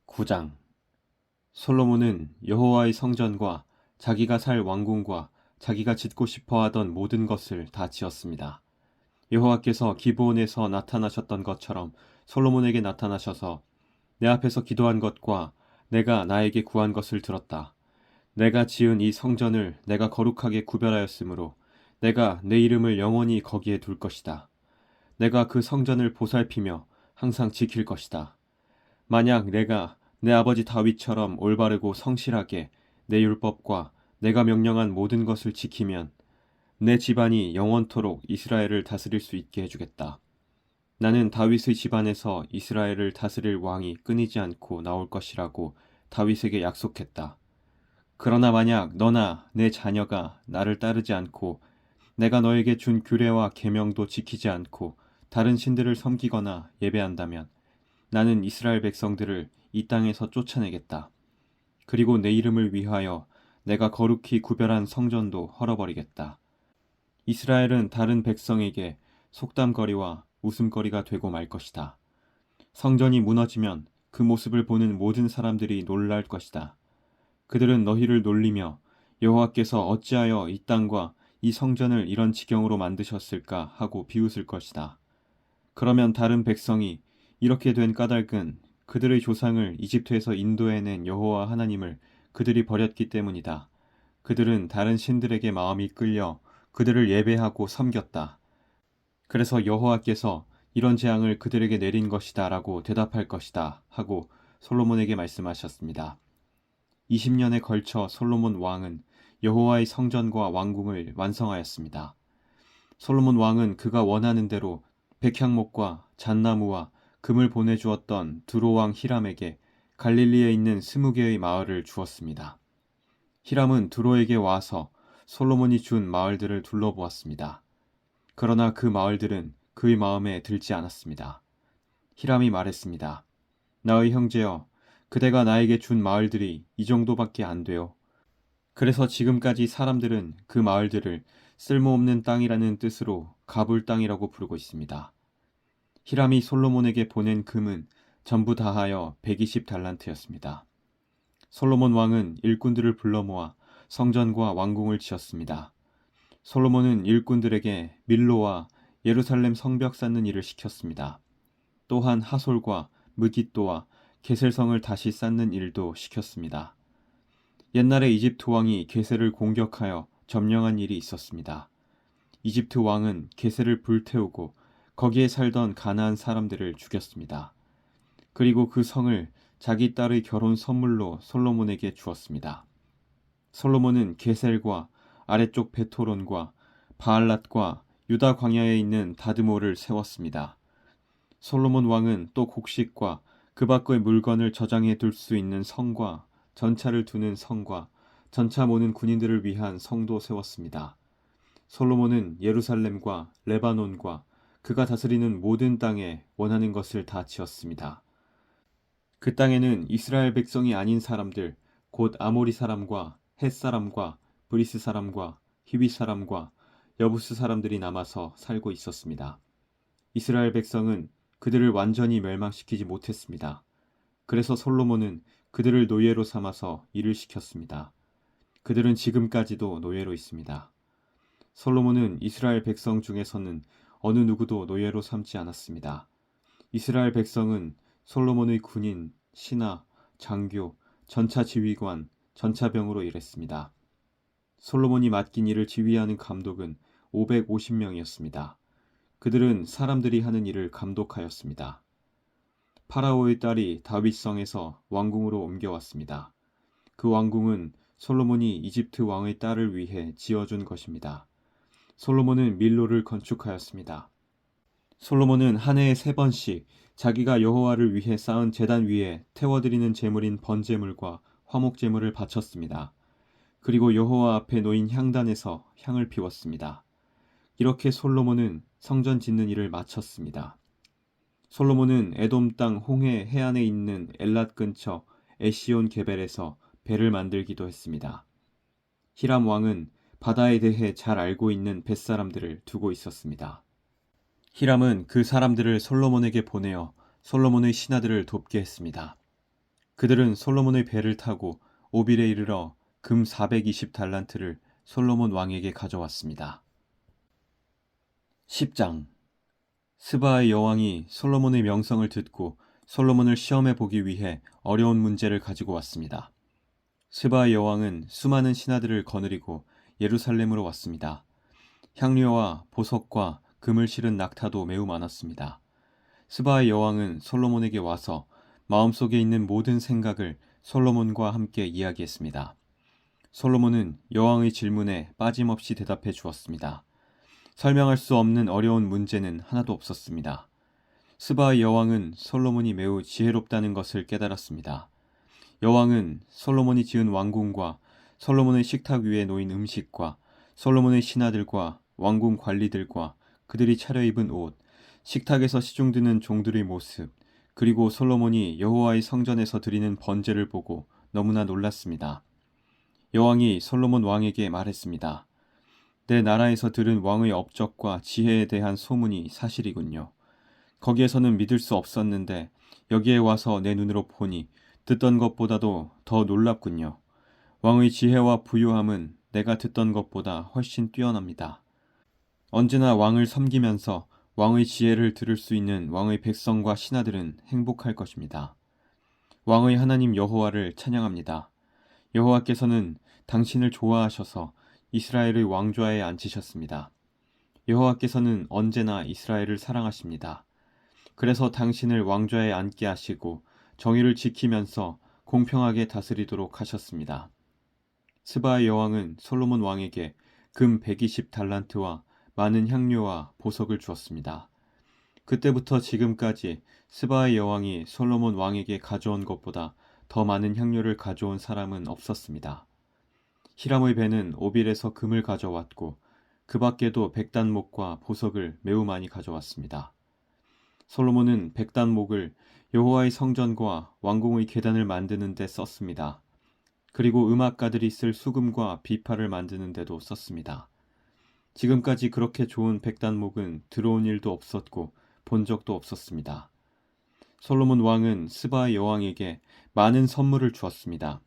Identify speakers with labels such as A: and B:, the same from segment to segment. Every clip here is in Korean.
A: 9장. 솔로몬은 여호와의 성전과 자기가 살 왕궁과 자기가 짓고 싶어 하던 모든 것을 다 지었습니다. 여호와께서 기브온에서 나타나셨던 것처럼 솔로몬에게 나타나셔서 내 앞에서 기도한 것과 내가 나에게 구한 것을 들었다. 내가 지은 이 성전을 내가 거룩하게 구별하였으므로 내가 내 이름을 영원히 거기에 둘 것이다. 내가 그 성전을 보살피며 항상 지킬 것이다. 만약 내가 내 아버지 다윗처럼 올바르고 성실하게 내 율법과 내가 명령한 모든 것을 지키면 내 집안이 영원토록 이스라엘을 다스릴 수 있게 해주겠다. 나는 다윗의 집안에서 이스라엘을 다스릴 왕이 끊이지 않고 나올 것이라고 다윗에게 약속했다. 그러나 만약 너나 내 자녀가 나를 따르지 않고 내가 너에게 준 규례와 계명도 지키지 않고 다른 신들을 섬기거나 예배한다면 나는 이스라엘 백성들을 이 땅에서 쫓아내겠다. 그리고 내 이름을 위하여 내가 거룩히 구별한 성전도 헐어버리겠다. 이스라엘은 다른 백성에게 속담거리와 웃음거리가 되고 말 것이다. 성전이 무너지면 그 모습을 보는 모든 사람들이 놀랄 것이다. 그들은 너희를 놀리며 여호와께서 어찌하여 이 땅과 이 성전을 이런 지경으로 만드셨을까 하고 비웃을 것이다. 그러면 다른 백성이 이렇게 된 까닭은 그들의 조상을 이집트에서 인도해낸 여호와 하나님을 그들이 버렸기 때문이다. 그들은 다른 신들에게 마음이 끌려 그들을 예배하고 섬겼다. 그래서 여호와께서 이런 재앙을 그들에게 내린 것이다 라고 대답할 것이다 하고 솔로몬에게 말씀하셨습니다. 20년에 걸쳐 솔로몬 왕은 여호와의 성전과 왕궁을 완성하였습니다. 솔로몬 왕은 그가 원하는 대로 백향목과 잣나무와 금을 보내주었던 두로왕 히람에게 갈릴리에 있는 20개의 마을을 주었습니다. 히람은 두로에게 와서 솔로몬이 준 마을들을 둘러보았습니다. 그러나 그 마을들은 그의 마음에 들지 않았습니다. 히람이 말했습니다. 나의 형제여, 그대가 나에게 준 마을들이 이 정도밖에 안 돼요. 그래서 지금까지 사람들은 그 마을들을 쓸모없는 땅이라는 뜻으로 가불 땅이라고 부르고 있습니다. 히람이 솔로몬에게 보낸 금은 전부 다하여 120달란트였습니다. 솔로몬 왕은 일꾼들을 불러 모아 성전과 왕궁을 지었습니다. 솔로몬은 일꾼들에게 밀로와 예루살렘 성벽 쌓는 일을 시켰습니다. 또한 하솔과 무깃도와 게셀성을 다시 쌓는 일도 시켰습니다. 옛날에 이집트 왕이 게셀을 공격하여 점령한 일이 있었습니다. 이집트 왕은 게셀을 불태우고 거기에 살던 가나안 사람들을 죽였습니다. 그리고 그 성을 자기 딸의 결혼 선물로 솔로몬에게 주었습니다. 솔로몬은 게셀과 아래쪽 베토론과 바알랏과 유다 광야에 있는 다드모를 세웠습니다. 솔로몬 왕은 또 곡식과 그 밖의 물건을 저장해 둘 수 있는 성과 전차를 두는 성과 전차 모는 군인들을 위한 성도 세웠습니다. 솔로몬은 예루살렘과 레바논과 그가 다스리는 모든 땅에 원하는 것을 다 지었습니다. 그 땅에는 이스라엘 백성이 아닌 사람들, 곧 아모리 사람과 헷 사람과 브리스 사람과 히위 사람과 여부스 사람들이 남아서 살고 있었습니다. 이스라엘 백성은 그들을 완전히 멸망시키지 못했습니다. 그래서 솔로몬은 그들을 노예로 삼아서 일을 시켰습니다. 그들은 지금까지도 노예로 있습니다. 솔로몬은 이스라엘 백성 중에서는 어느 누구도 노예로 삼지 않았습니다. 이스라엘 백성은 솔로몬의 군인, 신하, 장교, 전차 지휘관, 전차병으로 일했습니다. 솔로몬이 맡긴 일을 지휘하는 감독은 550명이었습니다. 그들은 사람들이 하는 일을 감독하였습니다. 파라오의 딸이 다윗성에서 왕궁으로 옮겨왔습니다. 그 왕궁은 솔로몬이 이집트 왕의 딸을 위해 지어준 것입니다. 솔로몬은 밀로를 건축하였습니다. 솔로몬은 한 해에 3번씩 자기가 여호와를 위해 쌓은 제단 위에 태워드리는 제물인 번제물과 화목제물을 바쳤습니다. 그리고 여호와 앞에 놓인 향단에서 향을 피웠습니다. 이렇게 솔로몬은 성전 짓는 일을 마쳤습니다. 솔로몬은 에돔 땅 홍해 해안에 있는 엘랏 근처 에시온 게벨에서 배를 만들기도 했습니다. 히람 왕은 바다에 대해 잘 알고 있는 뱃사람들을 두고 있었습니다. 히람은 그 사람들을 솔로몬에게 보내어 솔로몬의 신하들을 돕게 했습니다. 그들은 솔로몬의 배를 타고 오빌에 이르러 금 420달란트를 솔로몬 왕에게 가져왔습니다. 10장. 스바의 여왕이 솔로몬의 명성을 듣고 솔로몬을 시험해 보기 위해 어려운 문제를 가지고 왔습니다. 스바의 여왕은 수많은 신하들을 거느리고 예루살렘으로 왔습니다. 향료와 보석과 금을 실은 낙타도 매우 많았습니다. 스바의 여왕은 솔로몬에게 와서 마음속에 있는 모든 생각을 솔로몬과 함께 이야기했습니다. 솔로몬은 여왕의 질문에 빠짐없이 대답해 주었습니다. 설명할 수 없는 어려운 문제는 하나도 없었습니다. 스바의 여왕은 솔로몬이 매우 지혜롭다는 것을 깨달았습니다. 여왕은 솔로몬이 지은 왕궁과 솔로몬의 식탁 위에 놓인 음식과 솔로몬의 신하들과 왕궁 관리들과 그들이 차려입은 옷, 식탁에서 시중드는 종들의 모습, 그리고 솔로몬이 여호와의 성전에서 드리는 번제를 보고 너무나 놀랐습니다. 여왕이 솔로몬 왕에게 말했습니다. 내 나라에서 들은 왕의 업적과 지혜에 대한 소문이 사실이군요. 거기에서는 믿을 수 없었는데 여기에 와서 내 눈으로 보니 듣던 것보다도 더 놀랍군요. 왕의 지혜와 부유함은 내가 듣던 것보다 훨씬 뛰어납니다. 언제나 왕을 섬기면서 왕의 지혜를 들을 수 있는 왕의 백성과 신하들은 행복할 것입니다. 왕의 하나님 여호와를 찬양합니다. 여호와께서는 당신을 좋아하셔서 이스라엘의 왕좌에 앉히셨습니다. 여호와께서는 언제나 이스라엘을 사랑하십니다. 그래서 당신을 왕좌에 앉게 하시고 정의를 지키면서 공평하게 다스리도록 하셨습니다. 스바의 여왕은 솔로몬 왕에게 금 120달란트와 많은 향료와 보석을 주었습니다. 그때부터 지금까지 스바의 여왕이 솔로몬 왕에게 가져온 것보다 더 많은 향료를 가져온 사람은 없었습니다. 히람의 배는 오빌에서 금을 가져왔고 그 밖에도 백단목과 보석을 매우 많이 가져왔습니다. 솔로몬은 백단목을 여호와의 성전과 왕궁의 계단을 만드는 데 썼습니다. 그리고 음악가들이 쓸 수금과 비파를 만드는 데도 썼습니다. 지금까지 그렇게 좋은 백단목은 들어온 일도 없었고 본 적도 없었습니다. 솔로몬 왕은 스바의 여왕에게 많은 선물을 주었습니다.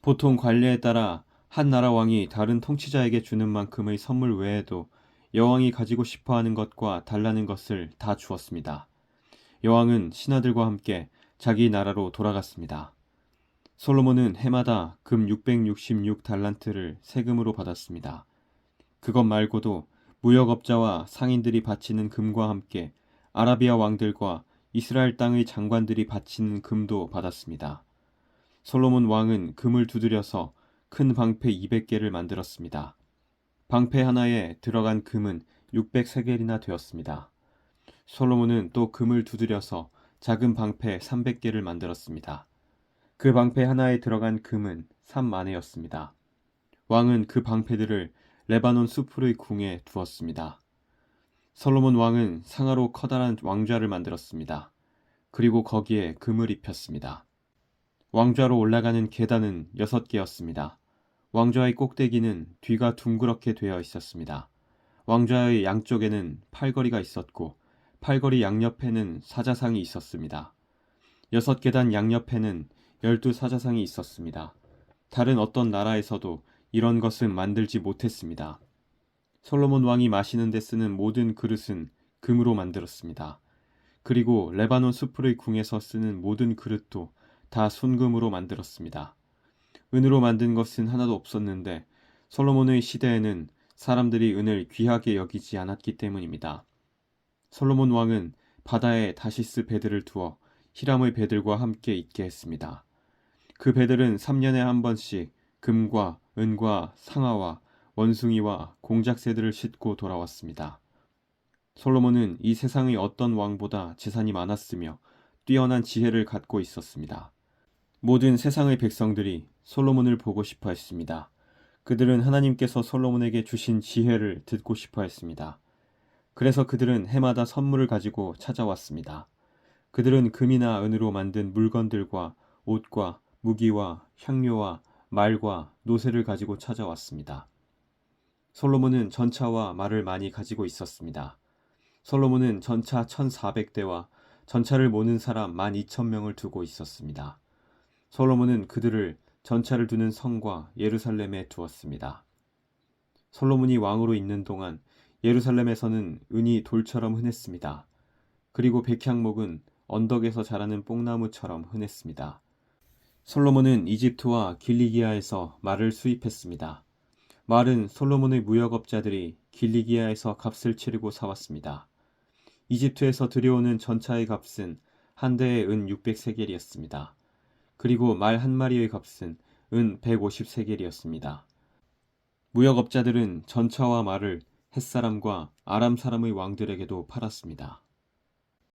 A: 보통 관례에 따라 한 나라 왕이 다른 통치자에게 주는 만큼의 선물 외에도 여왕이 가지고 싶어하는 것과 달라는 것을 다 주었습니다. 여왕은 신하들과 함께 자기 나라로 돌아갔습니다. 솔로몬은 해마다 금 666달란트를 세금으로 받았습니다. 그것 말고도 무역업자와 상인들이 바치는 금과 함께 아라비아 왕들과 이스라엘 땅의 장관들이 바치는 금도 받았습니다. 솔로몬 왕은 금을 두드려서 큰 방패 200개를 만들었습니다. 방패 하나에 들어간 금은 600세겔이나 되었습니다. 솔로몬은 또 금을 두드려서 작은 방패 300개를 만들었습니다. 그 방패 하나에 들어간 금은 3만회였습니다. 왕은 그 방패들을 레바논 수풀의 궁에 두었습니다. 솔로몬 왕은 상하로 커다란 왕좌를 만들었습니다. 그리고 거기에 금을 입혔습니다. 왕좌로 올라가는 계단은 6개였습니다. 왕좌의 꼭대기는 뒤가 둥그렇게 되어 있었습니다. 왕좌의 양쪽에는 팔걸이가 있었고 팔걸이 양옆에는 사자상이 있었습니다. 6계단 양옆에는 12사자상이 있었습니다. 다른 어떤 나라에서도 이런 것은 만들지 못했습니다. 솔로몬 왕이 마시는 데 쓰는 모든 그릇은 금으로 만들었습니다. 그리고 레바논 수풀의 궁에서 쓰는 모든 그릇도 다 순금으로 만들었습니다. 은으로 만든 것은 하나도 없었는데 솔로몬의 시대에는 사람들이 은을 귀하게 여기지 않았기 때문입니다. 솔로몬 왕은 바다에 다시스 배들을 두어 히람의 배들과 함께 있게 했습니다. 그 배들은 3년에 한 번씩 금과 은과 상아와 원숭이와 공작새들을 싣고 돌아왔습니다. 솔로몬은 이 세상의 어떤 왕보다 재산이 많았으며 뛰어난 지혜를 갖고 있었습니다. 모든 세상의 백성들이 솔로몬을 보고 싶어 했습니다. 그들은 하나님께서 솔로몬에게 주신 지혜를 듣고 싶어 했습니다. 그래서 그들은 해마다 선물을 가지고 찾아왔습니다. 그들은 금이나 은으로 만든 물건들과 옷과 무기와 향료와 말과 노새를 가지고 찾아왔습니다. 솔로몬은 전차와 말을 많이 가지고 있었습니다. 솔로몬은 전차 1400대와 전차를 모는 사람 12,000명을 두고 있었습니다. 솔로몬은 그들을 전차를 두는 성과 예루살렘에 두었습니다. 솔로몬이 왕으로 있는 동안 예루살렘에서는 은이 돌처럼 흔했습니다. 그리고 백향목은 언덕에서 자라는 뽕나무처럼 흔했습니다. 솔로몬은 이집트와 길리기아에서 말을 수입했습니다. 말은 솔로몬의 무역업자들이 길리기아에서 값을 치르고 사왔습니다. 이집트에서 들여오는 전차의 값은 한 대의 은 600세겔이었습니다. 그리고 말 한 마리의 값은 은 150세겔이었습니다. 무역업자들은 전차와 말을 햇사람과 아람 사람의 왕들에게도 팔았습니다.